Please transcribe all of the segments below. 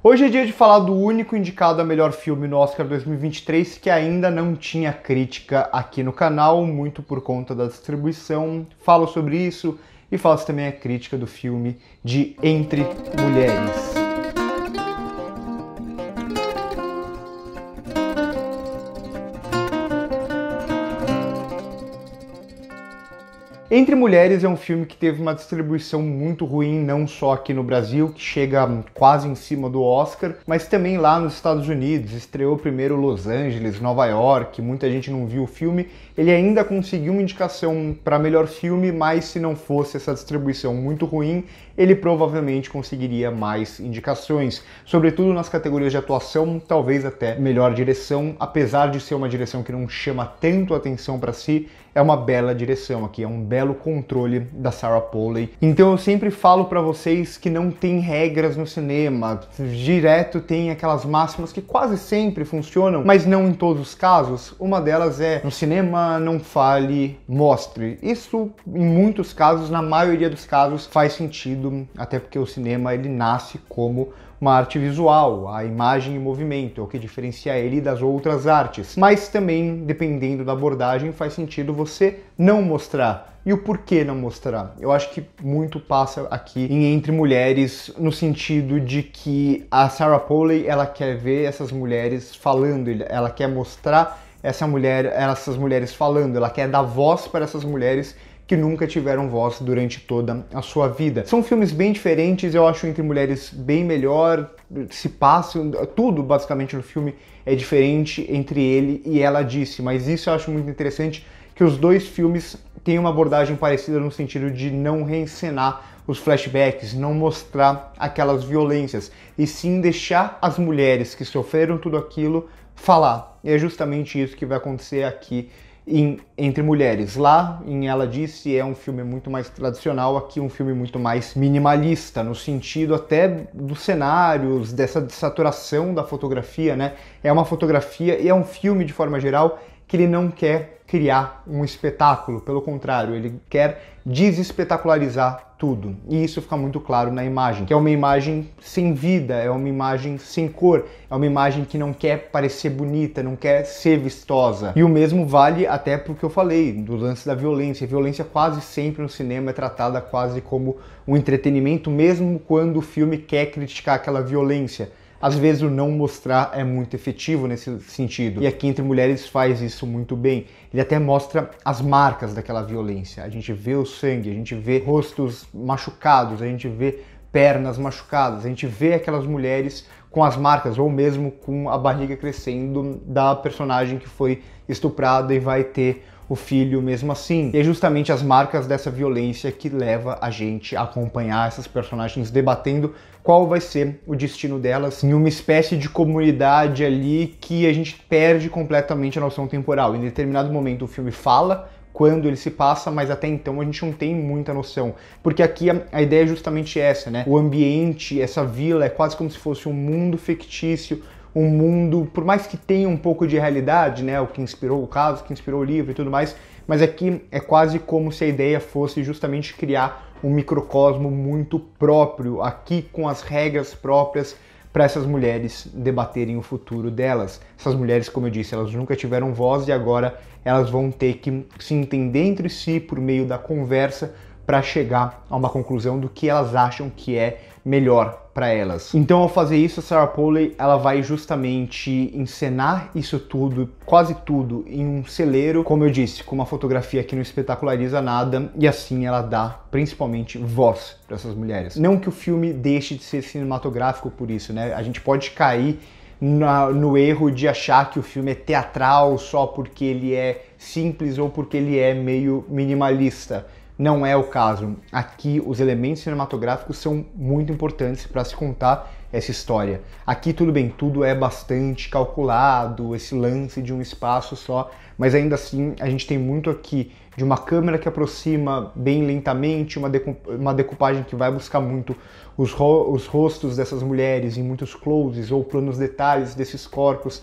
Hoje é dia de falar do único indicado a melhor filme no Oscar 2023 que ainda não tinha crítica aqui no canal, muito por conta da distribuição. Falo sobre isso e faço também a crítica do filme de Entre Mulheres. Entre Mulheres é um filme que teve uma distribuição muito ruim, não só aqui no Brasil, que chega quase em cima do Oscar, mas também lá nos Estados Unidos. Estreou primeiro Los Angeles, Nova York, muita gente não viu o filme. Ele ainda conseguiu uma indicação para melhor filme, mas se não fosse essa distribuição muito ruim, ele provavelmente conseguiria mais indicações, sobretudo nas categorias de atuação, talvez até melhor direção, apesar de ser uma direção que não chama tanto atenção para si. É uma bela direção aqui, é um belo controle da Sarah Polley. Então eu sempre falo pra vocês que não tem regras no cinema, direto tem aquelas máximas que quase sempre funcionam, mas não em todos os casos. Uma delas é, no cinema não fale, mostre. Isso em muitos casos, na maioria dos casos, faz sentido, até porque o cinema ele nasce como uma arte visual, a imagem em movimento, é o que diferencia ele das outras artes. Mas também, dependendo da abordagem, faz sentido você não mostrar. E o porquê não mostrar? Eu acho que muito passa aqui em Entre Mulheres, no sentido de que a Sarah Polley, ela quer ver essas mulheres falando, ela quer mostrar essas mulheres falando, ela quer dar voz para essas mulheres que nunca tiveram voz durante toda a sua vida. São filmes bem diferentes, eu acho Entre Mulheres bem melhor, se passa, tudo basicamente no filme é diferente entre ele e Ela Disse, mas isso eu acho muito interessante, que os dois filmes têm uma abordagem parecida no sentido de não reencenar os flashbacks, não mostrar aquelas violências, e sim deixar as mulheres que sofreram tudo aquilo falar. E é justamente isso que vai acontecer aqui Entre Mulheres. Lá, em Ela Disse, é um filme muito mais tradicional, aqui um filme muito mais minimalista, no sentido até dos cenários, dessa saturação da fotografia, né? É uma fotografia e é um filme, de forma geral, que ele não quer criar um espetáculo, pelo contrário, ele quer desespetacularizar tudo. E isso fica muito claro na imagem, que é uma imagem sem vida, é uma imagem sem cor, é uma imagem que não quer parecer bonita, não quer ser vistosa. E o mesmo vale até pro que eu falei, do lance da violência. A violência quase sempre no cinema é tratada quase como um entretenimento, mesmo quando o filme quer criticar aquela violência. Às vezes o não mostrar é muito efetivo nesse sentido. E aqui Entre Mulheres faz isso muito bem. Ele até mostra as marcas daquela violência. A gente vê o sangue, a gente vê rostos machucados, a gente vê pernas machucadas, a gente vê aquelas mulheres com as marcas, ou mesmo com a barriga crescendo da personagem que foi estuprada e vai ter o filho mesmo assim. E é justamente as marcas dessa violência que leva a gente a acompanhar essas personagens debatendo qual vai ser o destino delas em uma espécie de comunidade ali que a gente perde completamente a noção temporal. Em determinado momento o filme fala quando ele se passa, mas até então a gente não tem muita noção. Porque aqui a ideia é justamente essa, né? O ambiente, essa vila é quase como se fosse um mundo fictício, um mundo, por mais que tenha um pouco de realidade, né, o que inspirou o caso, que inspirou o livro e tudo mais, mas aqui é quase como se a ideia fosse justamente criar um microcosmo muito próprio, aqui com as regras próprias para essas mulheres debaterem o futuro delas. Essas mulheres, como eu disse, elas nunca tiveram voz e agora elas vão ter que se entender entre si por meio da conversa para chegar a uma conclusão do que elas acham que é melhor para elas. Então, ao fazer isso, a Sarah Polley ela vai justamente encenar isso tudo, quase tudo, em um celeiro, como eu disse, com uma fotografia que não espetaculariza nada, e assim ela dá principalmente voz para essas mulheres. Não que o filme deixe de ser cinematográfico por isso, né? A gente pode cair no erro de achar que o filme é teatral só porque ele é simples ou porque ele é meio minimalista. Não é o caso. Aqui os elementos cinematográficos são muito importantes para se contar essa história. Aqui tudo bem, tudo é bastante calculado, esse lance de um espaço só, mas ainda assim a gente tem muito aqui de uma câmera que aproxima bem lentamente, uma decupagem que vai buscar muito os rostos dessas mulheres em muitos closes ou planos detalhes desses corpos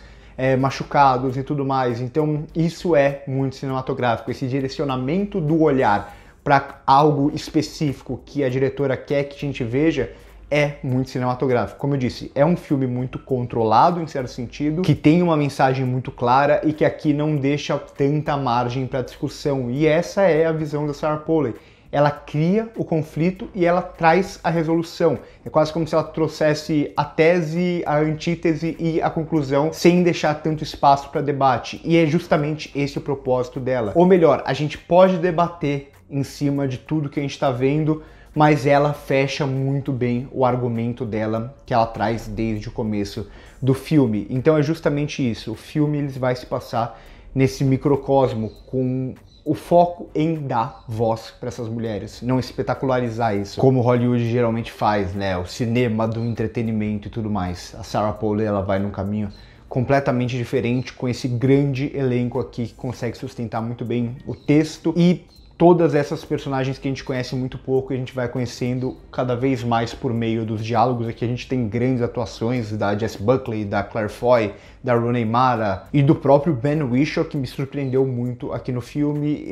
machucados e tudo mais. Então isso é muito cinematográfico, esse direcionamento do olhar para algo específico que a diretora quer que a gente veja é muito cinematográfico. Como eu disse, é um filme muito controlado em certo sentido, que tem uma mensagem muito clara e que aqui não deixa tanta margem para discussão. E essa é a visão da Sarah Polley. Ela cria o conflito e ela traz a resolução. É quase como se ela trouxesse a tese, a antítese e a conclusão sem deixar tanto espaço para debate. E é justamente esse o propósito dela. Ou melhor, a gente pode debater em cima de tudo que a gente está vendo, mas ela fecha muito bem o argumento dela que ela traz desde o começo do filme. Então é justamente isso. O filme ele vai se passar nesse microcosmo com o foco em dar voz para essas mulheres, não espetacularizar isso, como Hollywood geralmente faz, né? O cinema do entretenimento e tudo mais. A Sarah Polley, ela vai num caminho completamente diferente, com esse grande elenco aqui que consegue sustentar muito bem o texto e todas essas personagens que a gente conhece muito pouco e a gente vai conhecendo cada vez mais por meio dos diálogos. Aqui a gente tem grandes atuações da Jess Buckley, da Claire Foy, da Rooney Mara e do próprio Ben Whishaw, que me surpreendeu muito aqui no filme.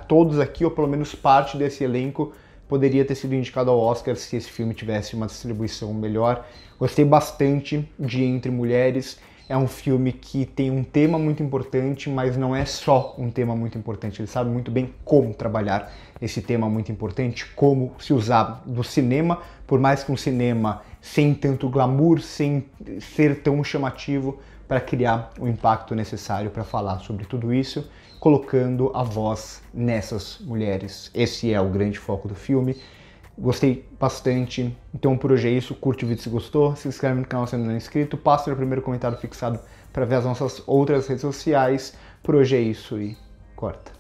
Todos aqui, ou pelo menos parte desse elenco, poderia ter sido indicado ao Oscar se esse filme tivesse uma distribuição melhor. Gostei bastante de Entre Mulheres. É um filme que tem um tema muito importante, mas não é só um tema muito importante. Ele sabe muito bem como trabalhar esse tema muito importante, como se usar do cinema, por mais que um cinema sem tanto glamour, sem ser tão chamativo, para criar o impacto necessário para falar sobre tudo isso, colocando a voz nessas mulheres. Esse é o grande foco do filme. Gostei bastante, então por hoje é isso. Curte o vídeo se gostou, se inscreve no canal se ainda não é inscrito, passa o primeiro comentário fixado para ver as nossas outras redes sociais. Por hoje é isso e corta.